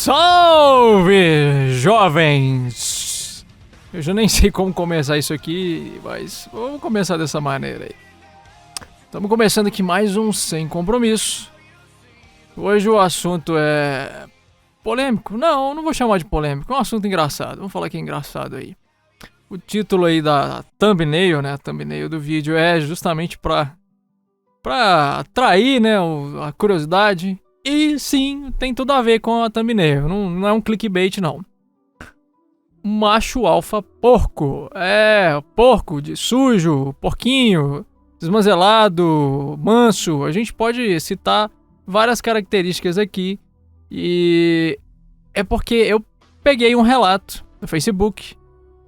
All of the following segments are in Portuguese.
Salve, jovens! Eu já nem sei como começar isso aqui, mas vamos começar dessa maneira aí. Estamos começando aqui mais um Sem Compromisso. Hoje o assunto é polêmico? Não vou chamar de polêmico, é um assunto engraçado. Vamos falar que é engraçado aí. O título aí da thumbnail, né? A thumbnail do vídeo é justamente pra atrair, né, a curiosidade. E sim, tem tudo a ver com a thumbnail. Não é um clickbait, não. Macho alfa porco. Porco, de sujo, porquinho, desmanzelado, manso. A gente pode citar várias características aqui. E é porque eu peguei um relato no Facebook,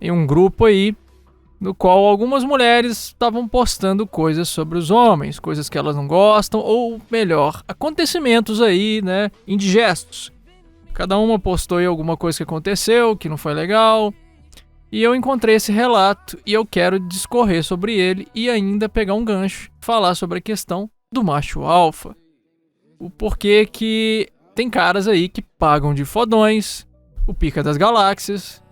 em um grupo aí, no qual algumas mulheres estavam postando coisas sobre os homens, coisas que elas não gostam, ou melhor, acontecimentos aí, né, indigestos. Cada uma postou aí alguma coisa que aconteceu, que não foi legal, e eu encontrei esse relato e eu quero discorrer sobre ele e ainda pegar um gancho, falar sobre a questão do macho alfa. O porquê que tem caras aí que pagam de fodões, o pica das galáxias,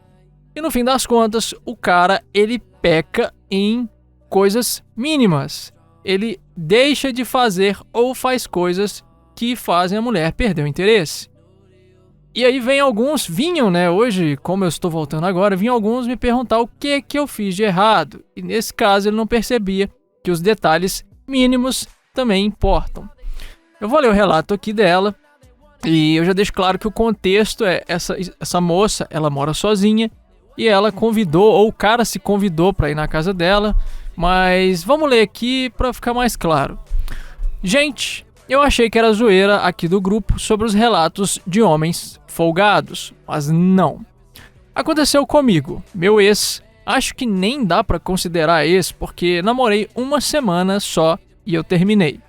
e no fim das contas, o cara, ele peca em coisas mínimas. Ele deixa de fazer ou faz coisas que fazem a mulher perder o interesse. E aí vinham, né, hoje, como eu estou voltando agora, vinham alguns me perguntar o que eu fiz de errado. E nesse caso ele não percebia que os detalhes mínimos também importam. Eu vou ler o relato aqui dela e eu já deixo claro que o contexto é essa moça, ela mora sozinha. E ela convidou, ou o cara se convidou para ir na casa dela. Mas vamos ler aqui para ficar mais claro. Gente, eu achei que era zoeira aqui do grupo sobre os relatos de homens folgados. Mas não. Aconteceu comigo, meu ex. Acho que nem dá para considerar ex, porque namorei uma semana só e eu terminei.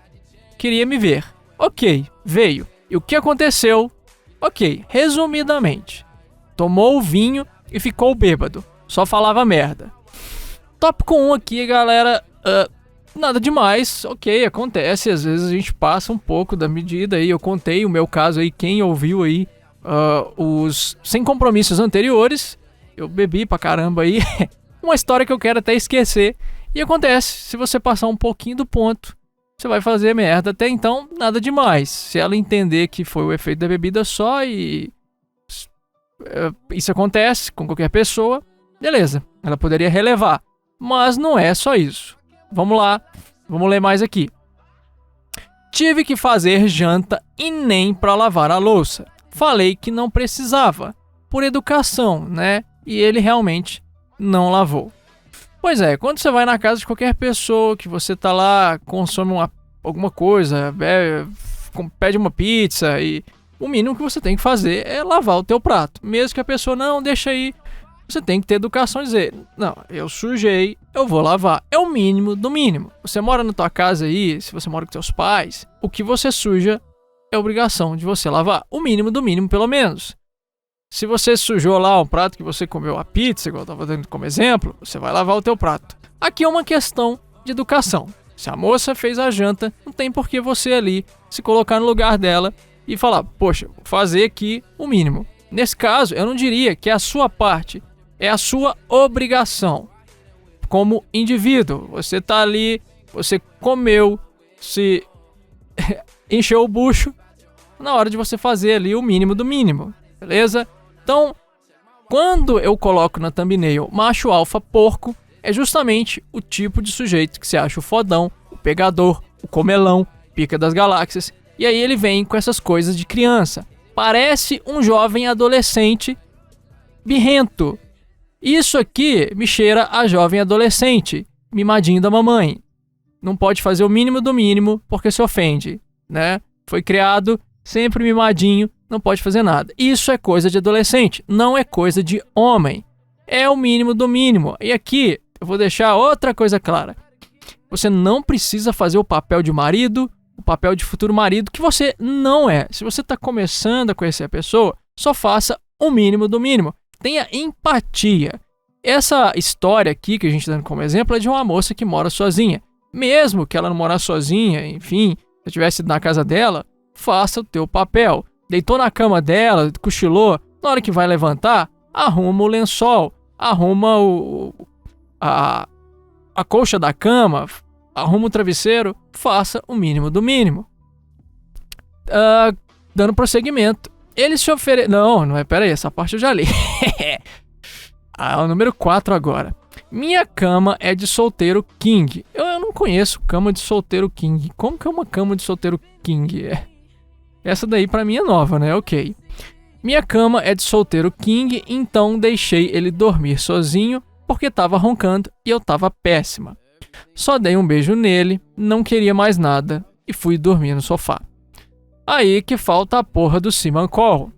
Queria me ver. Ok, veio. E o que aconteceu? Ok, resumidamente. Tomou o vinho e ficou bêbado. Só falava merda. Tópico 1 aqui, galera. Nada demais. Ok, acontece. Às vezes a gente passa um pouco da medida aí. Eu contei o meu caso aí. Quem ouviu aí os Sem Compromissos anteriores. Eu bebi pra caramba aí. Uma história que eu quero até esquecer. E acontece. Se você passar um pouquinho do ponto, você vai fazer merda. Até então, nada demais. Se ela entender que foi o efeito da bebida só e isso acontece com qualquer pessoa, beleza, ela poderia relevar, mas não é só isso. Vamos lá, vamos ler mais aqui. Tive que fazer janta e nem para lavar a louça. Falei que não precisava, por educação, né? E ele realmente não lavou. Pois é, quando você vai na casa de qualquer pessoa, que você tá lá, consome alguma coisa, pede uma pizza e o mínimo que você tem que fazer é lavar o teu prato. Mesmo que a pessoa não deixa aí, você tem que ter educação e dizer, não, eu sujei, eu vou lavar. É o mínimo do mínimo. Você mora na tua casa aí, se você mora com teus pais, o que você suja é obrigação de você lavar. O mínimo do mínimo, pelo menos. Se você sujou lá um prato que você comeu a pizza, igual eu estava dando como exemplo, você vai lavar o teu prato. Aqui é uma questão de educação. Se a moça fez a janta, não tem por que você ali se colocar no lugar dela e falar, poxa, vou fazer aqui o mínimo. Nesse caso, eu não diria que é a sua parte, é a sua obrigação. Como indivíduo, você tá ali, você comeu, se encheu o bucho, na hora de você fazer ali o mínimo do mínimo, beleza? Então, quando eu coloco na thumbnail macho alfa porco, é justamente o tipo de sujeito que você acha o fodão, o pegador, o comelão, pica das galáxias. E aí ele vem com essas coisas de criança. Parece um jovem adolescente birrento. Isso aqui me cheira a jovem adolescente, mimadinho da mamãe. Não pode fazer o mínimo do mínimo porque se ofende, né? Foi criado sempre mimadinho, não pode fazer nada. Isso é coisa de adolescente, não é coisa de homem. É o mínimo do mínimo. E aqui eu vou deixar outra coisa clara. Você não precisa fazer o papel de marido, o papel de futuro marido, que você não é. Se você está começando a conhecer a pessoa, só faça o mínimo do mínimo. Tenha empatia. Essa história aqui que a gente está dando como exemplo é de uma moça que mora sozinha. Mesmo que ela não morar sozinha, enfim, se eu tivesse ido na casa dela, faça o teu papel. deitou na cama dela, cochilou. Na hora que vai levantar, arruma o lençol, arruma a colcha da cama, arruma o travesseiro, faça o mínimo do mínimo. Dando prosseguimento. Ele se oferece... Não é, pera aí, essa parte eu já li. O número 4 agora. Minha cama é de solteiro king. Eu não conheço cama de solteiro king. Como que é uma cama de solteiro king? Essa daí pra mim é nova, né? Ok. Minha cama é de solteiro king, então deixei ele dormir sozinho porque tava roncando e eu tava péssima. Só dei um beijo nele, não queria mais nada e fui dormir no sofá. Aí que falta a porra do Simancol.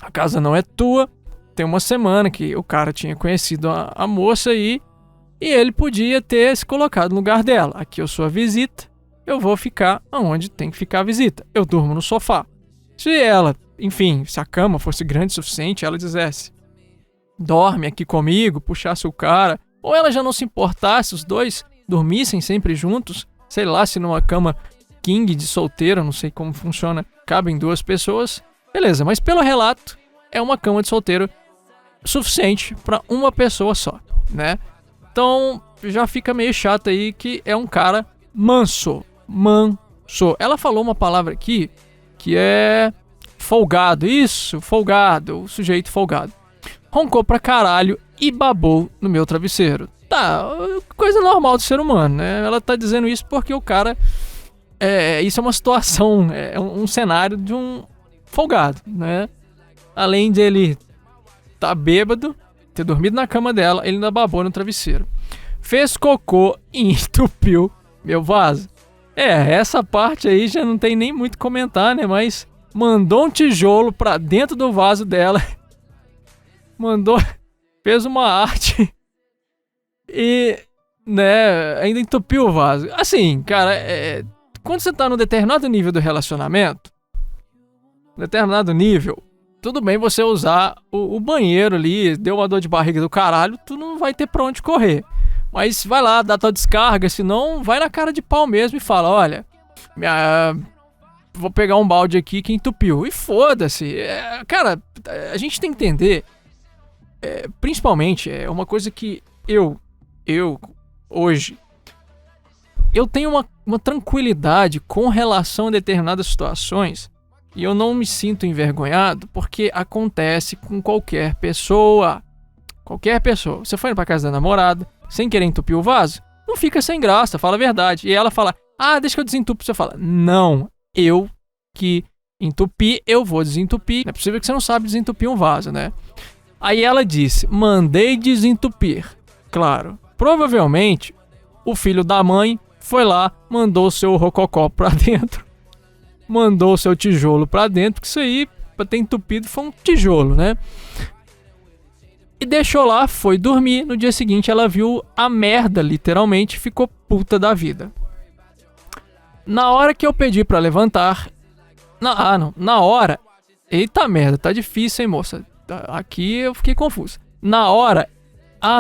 A casa não é tua. Tem uma semana que o cara tinha conhecido a moça aí e ele podia ter se colocado no lugar dela. Aqui eu sou a visita, eu vou ficar onde tem que ficar a visita. Eu durmo no sofá. Se ela, enfim, se a cama fosse grande o suficiente, ela dissesse: dorme aqui comigo, puxasse o cara. Ou ela já não se importasse, os dois dormissem sempre juntos. Sei lá, se numa cama king de solteiro, não sei como funciona, cabem 2 pessoas. Beleza, mas pelo relato, é uma cama de solteiro suficiente para uma pessoa só, né? Então, já fica meio chato aí que é um cara manso. Ela falou uma palavra aqui que é folgado. Isso, folgado, o sujeito folgado. Roncou pra caralho e babou no meu travesseiro. Tá, coisa normal do ser humano, né? Ela tá dizendo isso porque o cara... isso é uma situação, é um cenário de um folgado, né? Além de ele tá bêbado, ter dormido na cama dela, ele ainda babou no travesseiro. Fez cocô e entupiu meu vaso. Essa parte aí já não tem nem muito comentar, né? Mas mandou um tijolo pra dentro do vaso dela. Fez uma arte e, né, ainda entupiu o vaso. Assim, cara, quando você tá num determinado nível do relacionamento, tudo bem você usar o banheiro ali, deu uma dor de barriga do caralho, tu não vai ter pra onde correr. Mas vai lá, dá tua descarga, senão vai na cara de pau mesmo e fala: olha, vou pegar um balde aqui que entupiu. E foda-se. Cara, a gente tem que entender, principalmente, é uma coisa que eu hoje, eu tenho uma tranquilidade com relação a determinadas situações e eu não me sinto envergonhado porque acontece com qualquer pessoa. Qualquer pessoa. Você foi pra casa da namorada, sem querer entupir o vaso, não fica sem graça, fala a verdade. E ela fala: deixa que eu desentupo. Você fala: não, eu que entupi, eu vou desentupir. Não é possível que você não sabe desentupir um vaso, né? Aí ela disse: mandei desentupir. Claro, provavelmente o filho da mãe foi lá, mandou o seu rococó pra dentro, mandou o seu tijolo pra dentro, porque isso aí, pra ter entupido, foi um tijolo, né? E deixou lá, foi dormir. No dia seguinte ela viu a merda, literalmente, ficou puta da vida. Na hora que eu pedi pra levantar... Na hora... Eita merda, tá difícil, hein, moça? Aqui eu fiquei confuso. Na hora...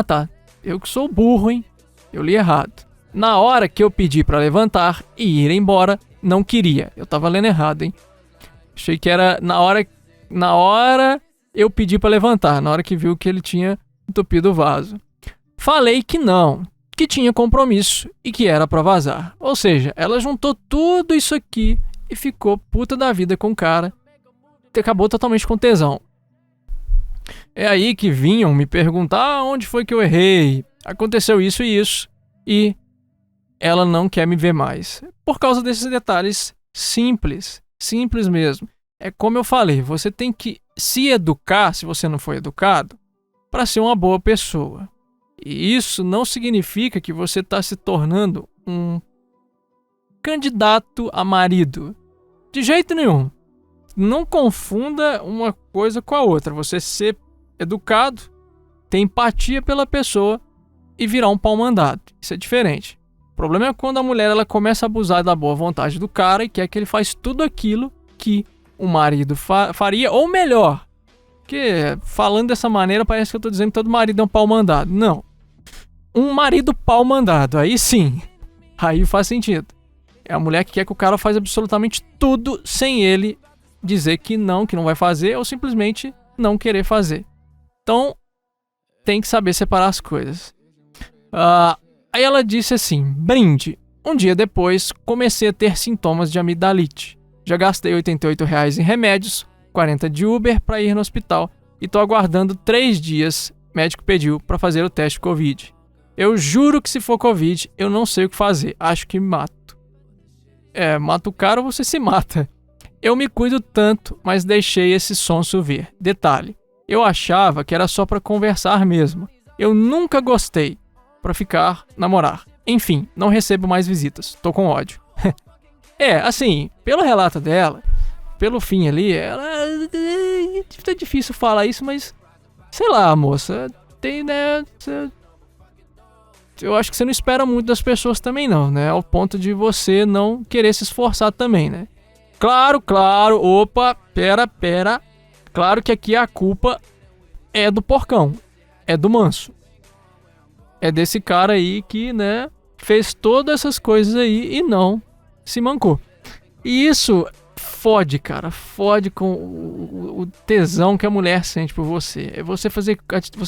tá. Eu que sou burro, hein? Eu li errado. Na hora que eu pedi pra levantar e ir embora, não queria. Eu tava lendo errado, hein? Achei que era na hora eu pedi pra levantar, na hora que viu que ele tinha entupido o vaso. Falei que não, que tinha compromisso e que era pra vazar. Ou seja, ela juntou tudo isso aqui e ficou puta da vida com o cara. Acabou totalmente com tesão. É aí que vinham me perguntar onde foi que eu errei. Aconteceu isso e isso. E ela não quer me ver mais. Por causa desses detalhes simples. Simples mesmo. É como eu falei, você tem que se educar, se você não for educado, para ser uma boa pessoa. E isso não significa que você está se tornando um candidato a marido. De jeito nenhum. Não confunda uma coisa com a outra. Você ser educado, ter empatia pela pessoa e virar um pau-mandado. Isso é diferente. O problema é quando a mulher ela começa a abusar da boa vontade do cara e quer que ele faz tudo aquilo que o marido faria, ou melhor. Porque falando dessa maneira parece que eu tô dizendo que todo marido é um pau-mandado. Não. Um marido pau-mandado. Aí sim. Aí faz sentido. É a mulher que quer que o cara faz absolutamente tudo sem ele dizer que não vai fazer, ou simplesmente não querer fazer. Então, tem que saber separar as coisas. Aí ela disse assim: brinde. Um dia depois, comecei a ter sintomas de amidalite. Já gastei R$88 em remédios, 40 de Uber para ir no hospital e tô aguardando 3 dias. Médico pediu para fazer o teste Covid. Eu juro que se for Covid, eu não sei o que fazer. Acho que me mato. Mata o cara ou você se mata. Eu me cuido tanto, mas deixei esse sonso vir. Detalhe, eu achava que era só pra conversar mesmo. Eu nunca gostei pra namorar. Enfim, não recebo mais visitas. Tô com ódio. Assim, pelo relato dela, pelo fim ali, ela... É difícil falar isso, mas... Sei lá, moça, tem, né... Eu acho que você não espera muito das pessoas também não, né? Ao ponto de você não querer se esforçar também, né? Claro, opa, pera. Claro que aqui a culpa é do porcão, é do manso. É desse cara aí que, né, fez todas essas coisas aí e não se mancou. E isso fode, cara, fode com o tesão que a mulher sente por você. É você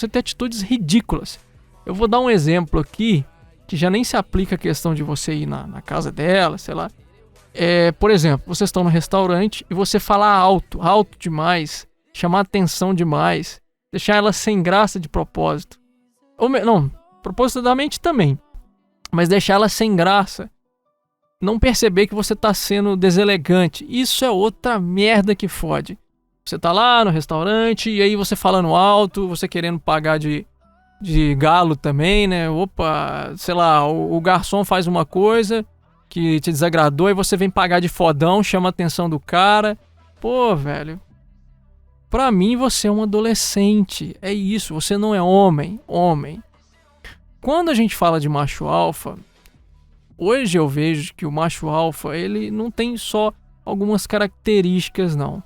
ter atitudes ridículas. Eu vou dar um exemplo aqui, que já nem se aplica a questão de você ir na casa dela, sei lá. Por exemplo, vocês estão no restaurante e você falar alto demais, chamar atenção demais, deixar ela sem graça de propósito. Não, propositadamente também, mas deixar ela sem graça. Não perceber que você tá sendo deselegante. Isso é outra merda que fode. Você tá lá no restaurante e aí você falando alto, você querendo pagar de galo também, né? Opa, sei lá, o garçom faz uma coisa que te desagradou e você vem pagar de fodão, chama a atenção do cara. Pô, velho. Pra mim você é um adolescente. É isso, você não é homem. Quando a gente fala de macho alfa, hoje eu vejo que o macho alfa, ele não tem só algumas características, não.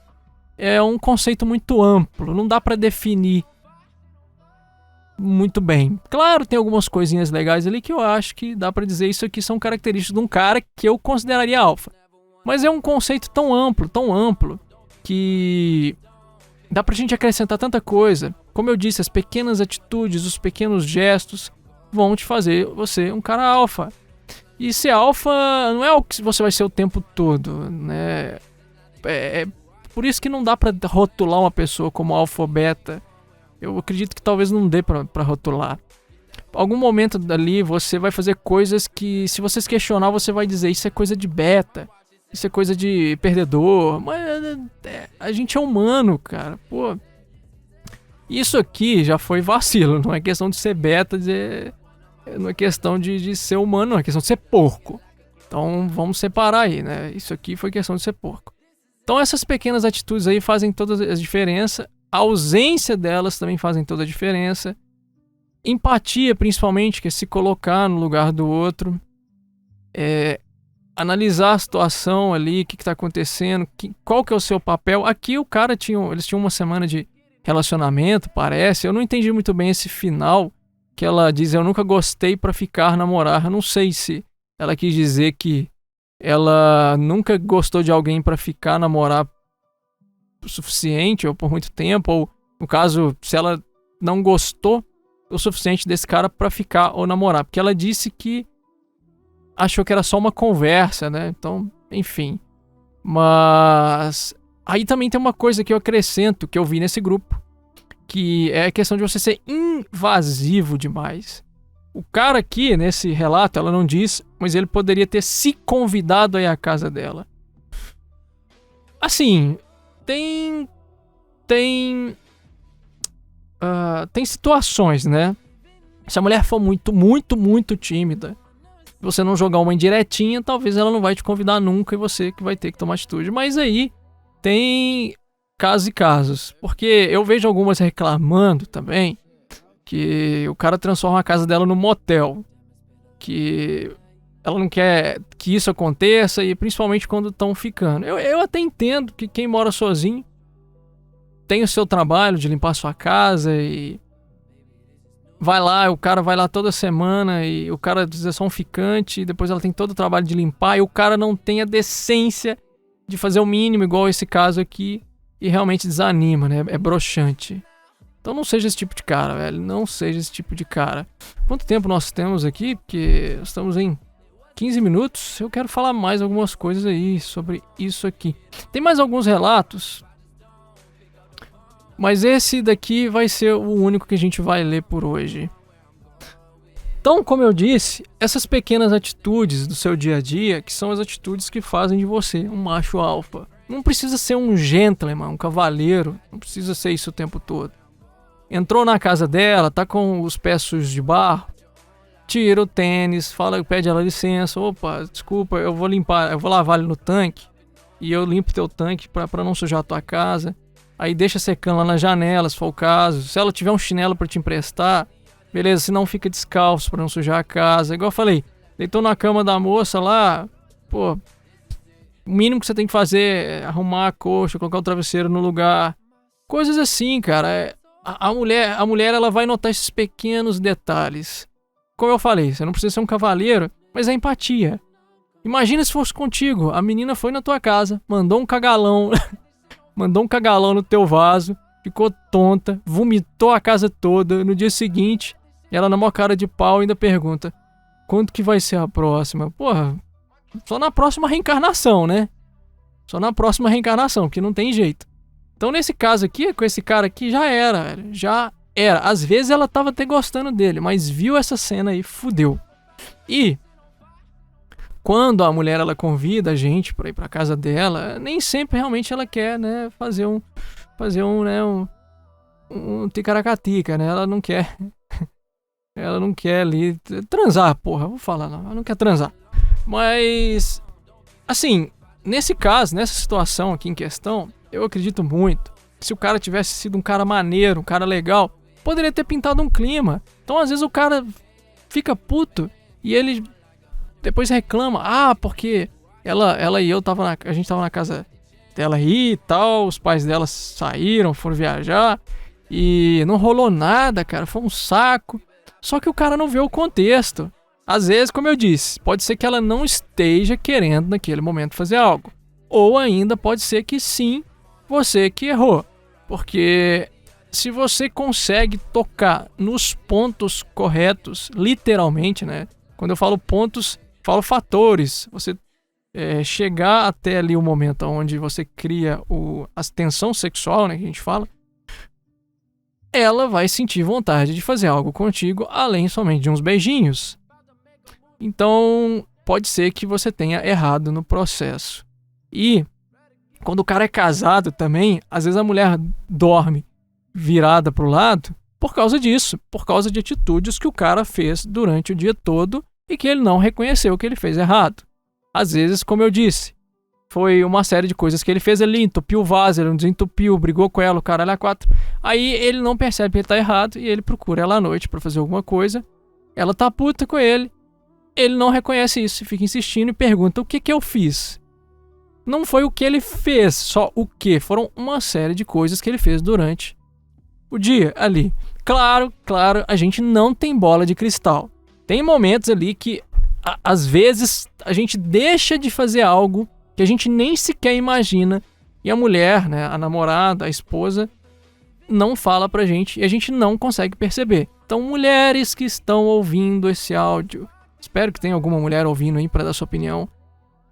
É um conceito muito amplo, não dá pra definir muito bem. Claro, tem algumas coisinhas legais ali que eu acho que dá pra dizer isso aqui são características de um cara que eu consideraria alfa. Mas é um conceito tão amplo, que dá pra gente acrescentar tanta coisa. Como eu disse, as pequenas atitudes, os pequenos gestos vão te fazer você um cara alfa. E ser alfa não é o que você vai ser o tempo todo, né? É por isso que não dá pra rotular uma pessoa como alfa ou beta. Eu acredito que talvez não dê pra rotular. Algum momento dali você vai fazer coisas que, se você se questionar, você vai dizer: isso é coisa de beta, isso é coisa de perdedor. Mas a gente é humano, cara. Pô, isso aqui já foi vacilo. Não é questão de ser beta, não é questão de ser humano, não é questão de ser porco. Então vamos separar aí, né? Isso aqui foi questão de ser porco. Então essas pequenas atitudes aí fazem toda a diferença. A ausência delas também fazem toda a diferença. Empatia, principalmente, que é se colocar no lugar do outro. Analisar a situação ali, o que está acontecendo, qual que é o seu papel. Aqui o cara eles tinham uma semana de relacionamento, parece. Eu não entendi muito bem esse final, que ela diz: eu nunca gostei pra ficar, namorar. Eu não sei se ela quis dizer que ela nunca gostou de alguém pra ficar, namorar o suficiente ou por muito tempo, ou no caso, se ela não gostou o suficiente desse cara pra ficar ou namorar, porque ela disse que achou que era só uma conversa, né? Então, enfim. Mas aí também tem uma coisa que eu acrescento, que eu vi nesse grupo, que é a questão de você ser invasivo demais. O cara aqui, nesse relato, ela não diz, mas ele poderia ter se convidado aí à casa dela. Assim, tem situações, né? Se a mulher for muito tímida, você não jogar uma indiretinha, talvez ela não vai te convidar nunca e você que vai ter que tomar atitude. Mas aí tem casos e casos, porque eu vejo algumas reclamando também que o cara transforma a casa dela num motel, que ela não quer que isso aconteça, e principalmente quando estão ficando. Eu até entendo que quem mora sozinho tem o seu trabalho de limpar a sua casa e o cara vai lá toda semana e o cara é só um ficante, e depois ela tem todo o trabalho de limpar e o cara não tem a decência de fazer o mínimo, igual esse caso aqui, e realmente desanima, né? É broxante. Então não seja esse tipo de cara, velho. Não seja esse tipo de cara. Quanto tempo nós temos aqui? Porque estamos em 15 minutos. Eu quero falar mais algumas coisas aí sobre isso aqui. Tem mais alguns relatos, mas esse daqui vai ser o único que a gente vai ler por hoje. Então, como eu disse, essas pequenas atitudes do seu dia a dia, que são as atitudes que fazem de você um macho alfa. Não precisa ser um gentleman, um cavaleiro. Não precisa ser isso o tempo todo. Entrou na casa dela, tá com os pés sujos de barro, tira o tênis, pede ela licença. Opa, desculpa, eu vou lavar ele no tanque. E eu limpo teu tanque pra não sujar a tua casa. Aí deixa secando lá na janela, se for o caso. Se ela tiver um chinelo pra te emprestar, beleza, se não fica descalço pra não sujar a casa. Igual eu falei, deitou na cama da moça lá, pô, o mínimo que você tem que fazer é arrumar a coxa, colocar o travesseiro no lugar. Coisas assim, cara. A mulher, ela vai notar esses pequenos detalhes. Como eu falei, você não precisa ser um cavaleiro, mas é empatia. Imagina se fosse contigo, a menina foi na tua casa, mandou um cagalão, mandou um cagalão no teu vaso, ficou tonta, vomitou a casa toda. No dia seguinte, ela na maior cara de pau ainda pergunta: quando que vai ser a próxima? Porra, só na próxima reencarnação, né? Só na próxima reencarnação, que não tem jeito. Então nesse caso aqui, com esse cara aqui, já era, velho. Já era. Às vezes ela tava até gostando dele, mas viu essa cena aí, fudeu. E quando a mulher, ela convida a gente pra ir pra casa dela, nem sempre realmente ela quer, né, fazer um ticaracatica, né? Ela não quer ali transar, porra, vou falar não, ela não quer transar. Mas, assim, nesse caso, nessa situação aqui em questão, eu acredito muito que se o cara tivesse sido um cara maneiro, um cara legal, poderia ter pintado um clima. Então, às vezes, o cara fica puto e ele depois reclama: porque ela e eu a gente tava na casa dela aí e tal, os pais dela saíram, foram viajar e não rolou nada, cara, foi um saco. Só que o cara não vê o contexto. Às vezes, como eu disse, pode ser que ela não esteja querendo naquele momento fazer algo. Ou ainda pode ser que sim, você que errou. Porque se você consegue tocar nos pontos corretos, literalmente, né? Quando eu falo pontos, falo fatores. Você chegar até ali o momento onde você cria a tensão sexual, né? Que a gente fala. Ela vai sentir vontade de fazer algo contigo, além somente de uns beijinhos. Então, pode ser que você tenha errado no processo. E quando o cara é casado também, às vezes a mulher dorme virada pro lado por causa disso, por causa de atitudes que o cara fez durante o dia todo e que ele não reconheceu que ele fez errado. Às vezes, como eu disse, foi uma série de coisas que ele fez ali, entupiu o vaso, ele não desentupiu, brigou com ela, o caralho a quatro. Aí ele não percebe que ele tá errado e ele procura ela à noite pra fazer alguma coisa. Ela tá puta com ele. Ele não reconhece isso, fica insistindo e pergunta: o que eu fiz? Não foi o que ele fez, só o que. Foram uma série de coisas que ele fez durante o dia ali. Claro, a gente não tem bola de cristal. Tem momentos ali que, às vezes, a gente deixa de fazer algo que a gente nem sequer imagina. E a mulher, né, a namorada, a esposa, não fala pra gente e a gente não consegue perceber. Então, mulheres que estão ouvindo esse áudio, espero que tenha alguma mulher ouvindo aí pra dar sua opinião,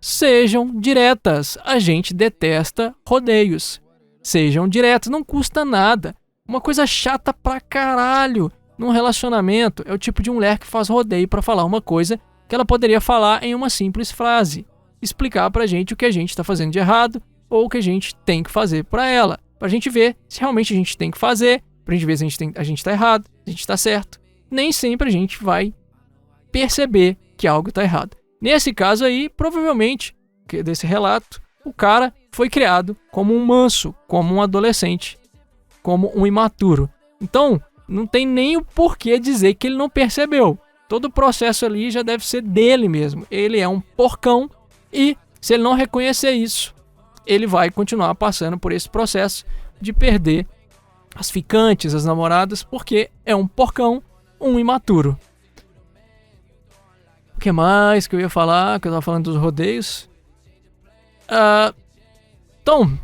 sejam diretas. A gente detesta rodeios. Sejam diretas, não custa nada. Uma coisa chata pra caralho num relacionamento é o tipo de mulher que faz rodeio pra falar uma coisa que ela poderia falar em uma simples frase. Explicar pra gente o que a gente tá fazendo de errado ou o que a gente tem que fazer pra ela. Pra gente ver se realmente a gente tem que fazer, pra gente ver se a gente tá errado, se a gente tá certo. Nem sempre a gente vai perceber que algo tá errado. Nesse caso aí, provavelmente, desse relato, o cara foi criado como um manso, como um adolescente, como um imaturo. Então, não tem nem o porquê dizer que ele não percebeu. Todo o processo ali já deve ser dele mesmo. Ele é um porcão e, se ele não reconhecer isso, ele vai continuar passando por esse processo de perder as ficantes, as namoradas, porque é um porcão, um imaturo. O que mais que eu ia falar? Que eu tava falando dos rodeios. Então,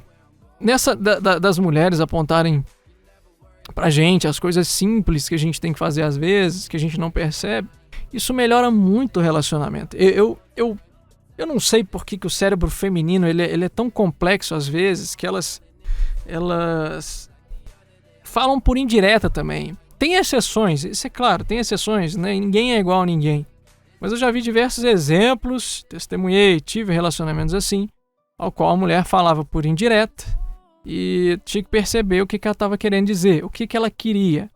nessa das mulheres apontarem pra gente as coisas simples que a gente tem que fazer às vezes, que a gente não percebe, isso melhora muito o relacionamento. Eu não sei por que o cérebro feminino ele é tão complexo às vezes que elas falam por indireta também. Tem exceções, isso é claro, tem exceções, né? Ninguém é igual a ninguém. Mas eu já vi diversos exemplos, testemunhei, tive relacionamentos assim, ao qual a mulher falava por indireta e tinha que perceber o que ela estava querendo dizer, o que ela queria.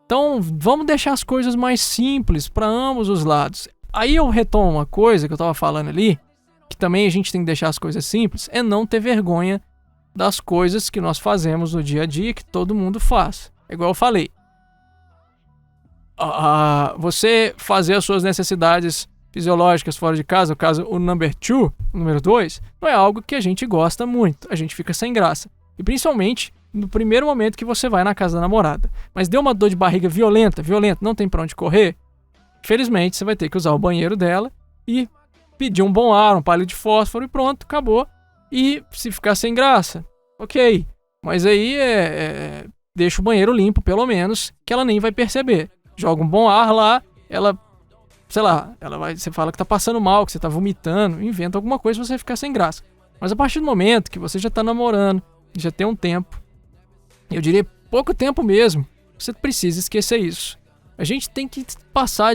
Então, vamos deixar as coisas mais simples para ambos os lados. Aí eu retomo uma coisa que eu estava falando ali, que também a gente tem que deixar as coisas simples, é não ter vergonha das coisas que nós fazemos no dia a dia, que todo mundo faz. É igual eu falei. Você fazer as suas necessidades fisiológicas fora de casa, no caso o número 2, não é algo que a gente gosta muito. A gente fica sem graça. E principalmente no primeiro momento que você vai na casa da namorada. Mas deu uma dor de barriga violenta, não tem pra onde correr. Felizmente você vai ter que usar o banheiro dela e pedir um bom ar, um palito de fósforo e pronto, acabou. E se ficar sem graça, ok. Mas aí deixa o banheiro limpo, pelo menos, que ela nem vai perceber. Joga um bom ar lá, ela, sei lá, você fala que tá passando mal, que você tá vomitando, inventa alguma coisa pra você ficar sem graça. Mas a partir do momento que você já tá namorando, já tem um tempo, eu diria pouco tempo mesmo, você precisa esquecer isso. A gente tem que passar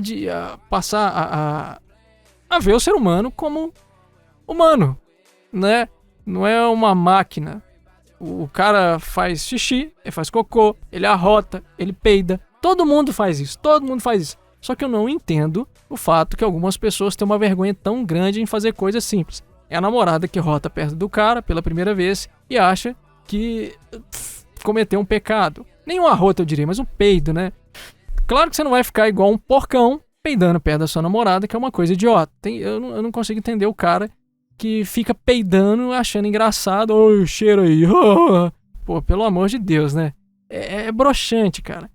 a ver o ser humano como humano, né? Não é uma máquina. O cara faz xixi, ele faz cocô, ele arrota, ele peida. Todo mundo faz isso. Só que eu não entendo o fato que algumas pessoas têm uma vergonha tão grande em fazer coisas simples. É a namorada que rota perto do cara pela primeira vez e acha que cometeu um pecado. Nem um arroto, eu diria, mas um peido, né? Claro que você não vai ficar igual um porcão peidando perto da sua namorada, que é uma coisa idiota. Eu não consigo entender o cara que fica peidando, achando engraçado. Oi, cheiro aí. Pô, pelo amor de Deus, né? É broxante, cara.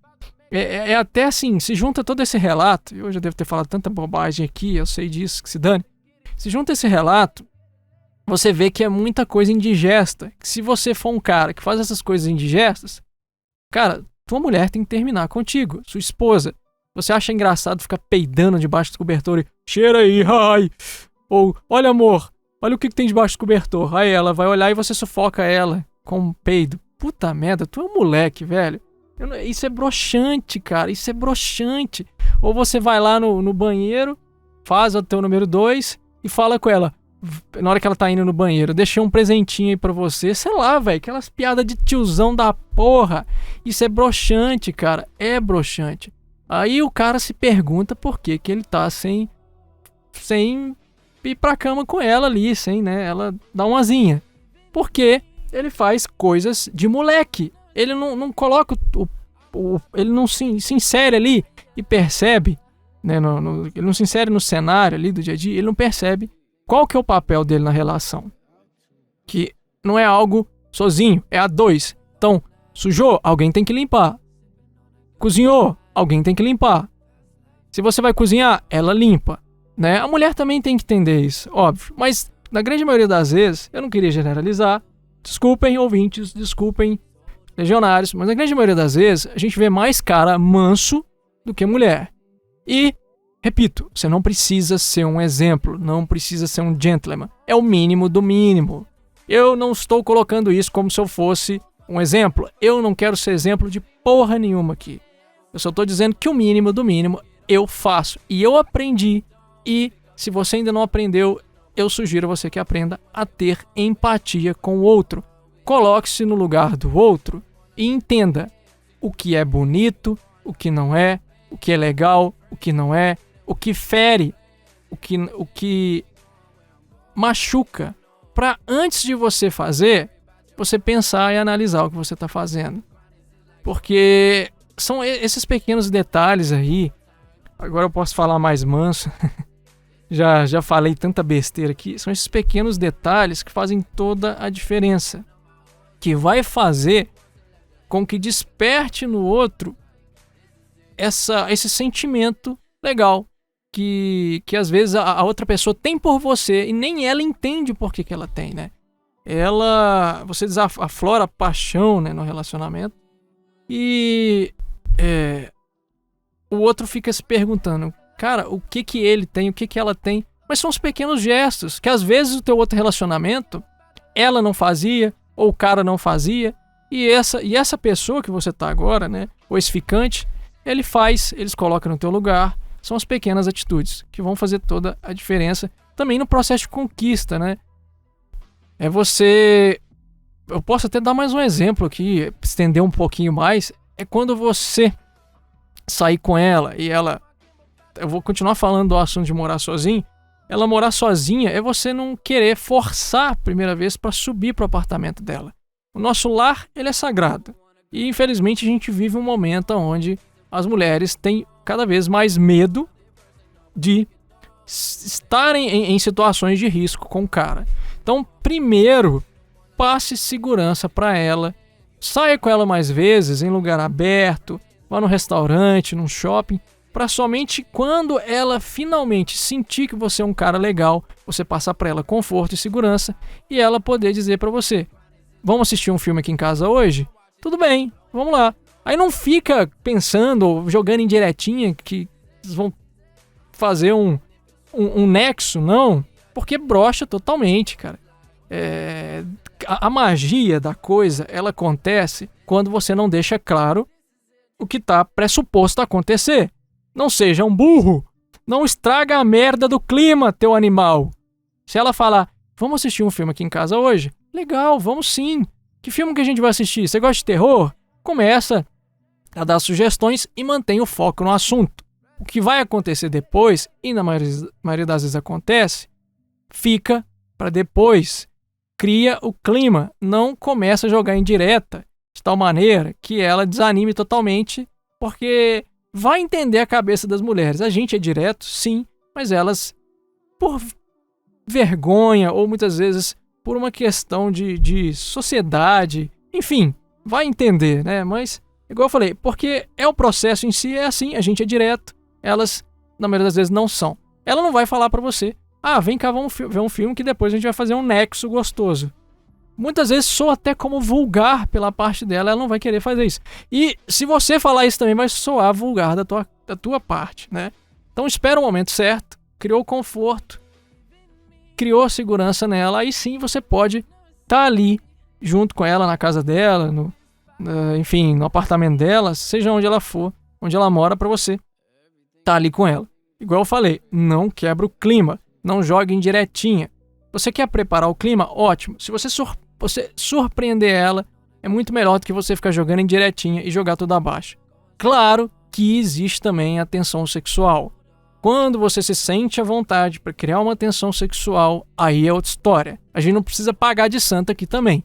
É até assim, se junta todo esse relato, eu já devo ter falado tanta bobagem aqui, eu sei disso, que se dane. Se junta esse relato, você vê que é muita coisa indigesta. Que se você for um cara que faz essas coisas indigestas, cara, tua mulher tem que terminar contigo, sua esposa. Você acha engraçado ficar peidando debaixo do cobertor e cheira aí, ai. Ou, olha amor, olha o que tem debaixo do cobertor. Aí ela vai olhar e você sufoca ela com um peido. Puta merda, tu é um moleque, velho. Isso é broxante, cara, isso é broxante. Ou você vai lá no banheiro, faz o teu número 2 e fala com ela. Na hora que ela tá indo no banheiro, deixei um presentinho aí pra você. Sei lá, velho, aquelas piadas de tiozão da porra. Isso é broxante, cara, é broxante. Aí o cara se pergunta por que ele tá sem ir pra cama com ela ali, sem, né, ela dar uma asinha. Porque ele faz coisas de moleque. Ele não coloca ele não se insere ali e percebe, né, ele não se insere no cenário ali do dia a dia, ele não percebe qual que é o papel dele na relação. Que não é algo sozinho, é a dois. Então, sujou, alguém tem que limpar. Cozinhou, alguém tem que limpar. Se você vai cozinhar, ela limpa, né? A mulher também tem que entender isso, óbvio. Mas, na grande maioria das vezes, eu não queria generalizar. Desculpem, ouvintes, desculpem, legionários, mas na grande maioria das vezes a gente vê mais cara manso do que mulher. E, repito, você não precisa ser um exemplo, não precisa ser um gentleman. É o mínimo do mínimo. Eu não estou colocando isso como se eu fosse um exemplo. Eu não quero ser exemplo de porra nenhuma aqui. Eu só estou dizendo que o mínimo do mínimo eu faço. E eu aprendi. E se você ainda não aprendeu, eu sugiro a você que aprenda a ter empatia com o outro. Coloque-se no lugar do outro e entenda o que é bonito, o que não é, o que é legal, o que não é, o que fere, o que machuca. Para antes de você fazer, você pensar e analisar o que você está fazendo. Porque são esses pequenos detalhes aí. Agora eu posso falar mais manso. Já falei tanta besteira aqui. São esses pequenos detalhes que fazem toda a diferença. Que vai fazer com que desperte no outro esse sentimento legal. Que às vezes a outra pessoa tem por você e nem ela entende o porquê que ela tem, né? você aflora a paixão, né, no relacionamento. E o outro fica se perguntando, cara, o que que ele tem, o que que ela tem? Mas são os pequenos gestos, que às vezes o teu outro relacionamento, ela não fazia, ou o cara não fazia, e essa pessoa que você tá agora, né, ou esse ficante, eles colocam no teu lugar. São as pequenas atitudes que vão fazer toda a diferença também no processo de conquista, né? Eu posso até dar mais um exemplo aqui, estender um pouquinho mais, é quando você sair com ela e eu vou continuar falando do assunto de morar sozinho. Ela morar sozinha é você não querer forçar a primeira vez para subir pro apartamento dela. O nosso lar, ele é sagrado. E infelizmente a gente vive um momento onde as mulheres têm cada vez mais medo de estarem em situações de risco com o cara. Então, primeiro, passe segurança para ela. Saia com ela mais vezes em lugar aberto, vá no restaurante, num shopping, para somente quando ela finalmente sentir que você é um cara legal, você passar para ela conforto e segurança e ela poder dizer para você: vamos assistir um filme aqui em casa hoje? Tudo bem, vamos lá. Aí não fica pensando ou jogando indiretinha que vão fazer um nexo, não, porque brocha totalmente, cara. A magia da coisa, ela acontece quando você não deixa claro o que tá pressuposto a acontecer. Não seja um burro. Não estraga a merda do clima, teu animal. Se ela falar, vamos assistir um filme aqui em casa hoje? Legal, vamos sim. Que filme que a gente vai assistir? Você gosta de terror? Começa a dar sugestões e mantém o foco no assunto. O que vai acontecer depois, e na maioria das vezes acontece, fica para depois. Cria o clima, não começa a jogar em direta, de tal maneira que ela desanime totalmente, porque vai entender a cabeça das mulheres. A gente é direto, sim, mas elas, por vergonha ou muitas vezes por uma questão de sociedade, enfim, vai entender, né? Mas, igual eu falei, porque o processo em si é assim, a gente é direto, elas, na maioria das vezes, não são. Ela não vai falar pra você, vem cá, vamos ver um filme que depois a gente vai fazer um nexo gostoso. Muitas vezes soa até como vulgar pela parte dela, ela não vai querer fazer isso. E se você falar isso também vai soar vulgar da tua parte, né? Então espera o momento certo, criou conforto, criou segurança nela, aí sim você pode estar ali junto com ela na casa dela, enfim, no apartamento dela, seja onde ela for, onde ela mora, pra você estar ali com ela. Igual eu falei, não quebra o clima, não jogue em diretinha. Você quer preparar o clima? Ótimo. Se você surpreender ela, é muito melhor do que você ficar jogando em diretinha e jogar tudo abaixo. Claro que existe também a tensão sexual. Quando você se sente à vontade para criar uma tensão sexual, aí é outra história. A gente não precisa pagar de santa aqui também.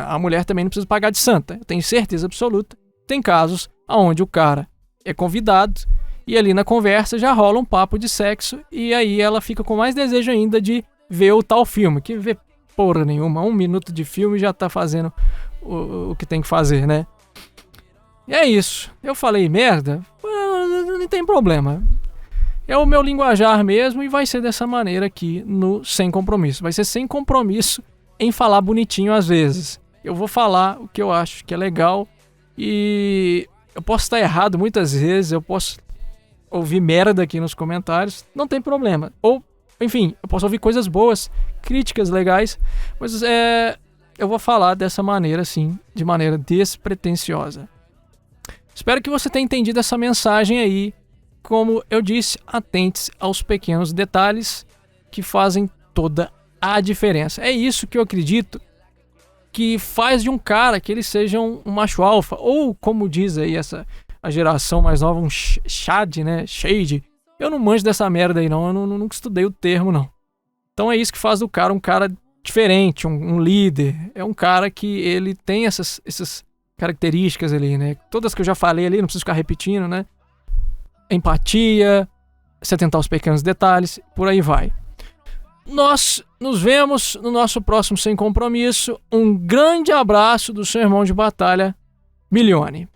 A mulher também não precisa pagar de santa. Eu tenho certeza absoluta. Tem casos onde o cara é convidado e ali na conversa já rola um papo de sexo e aí ela fica com mais desejo ainda de ver o tal filme, que vê porra nenhuma, 1 minuto de filme já tá fazendo o que tem que fazer, né? E é isso. Eu falei merda? Não tem problema. É o meu linguajar mesmo e vai ser dessa maneira aqui no Sem Compromisso. Vai ser sem compromisso em falar bonitinho às vezes. Eu vou falar o que eu acho que é legal e eu posso estar errado muitas vezes, eu posso ouvir merda aqui nos comentários, não tem problema. Ou, enfim, eu posso ouvir coisas boas, críticas legais, mas eu vou falar dessa maneira, assim, de maneira despretensiosa. Espero que você tenha entendido essa mensagem aí. Como eu disse, atente aos pequenos detalhes que fazem toda a diferença. É isso que eu acredito que faz de um cara que ele seja um macho alfa, ou como diz aí a geração mais nova, um shade, né? Shade. Eu não manjo dessa merda aí não, eu nunca estudei o termo não. Então é isso que faz do cara um cara diferente, um líder. É um cara que ele tem essas características ali, né? Todas que eu já falei ali, não preciso ficar repetindo, né? Empatia, se atentar aos pequenos detalhes, por aí vai. Nós nos vemos no nosso próximo Sem Compromisso. Um grande abraço do seu irmão de batalha, Milione.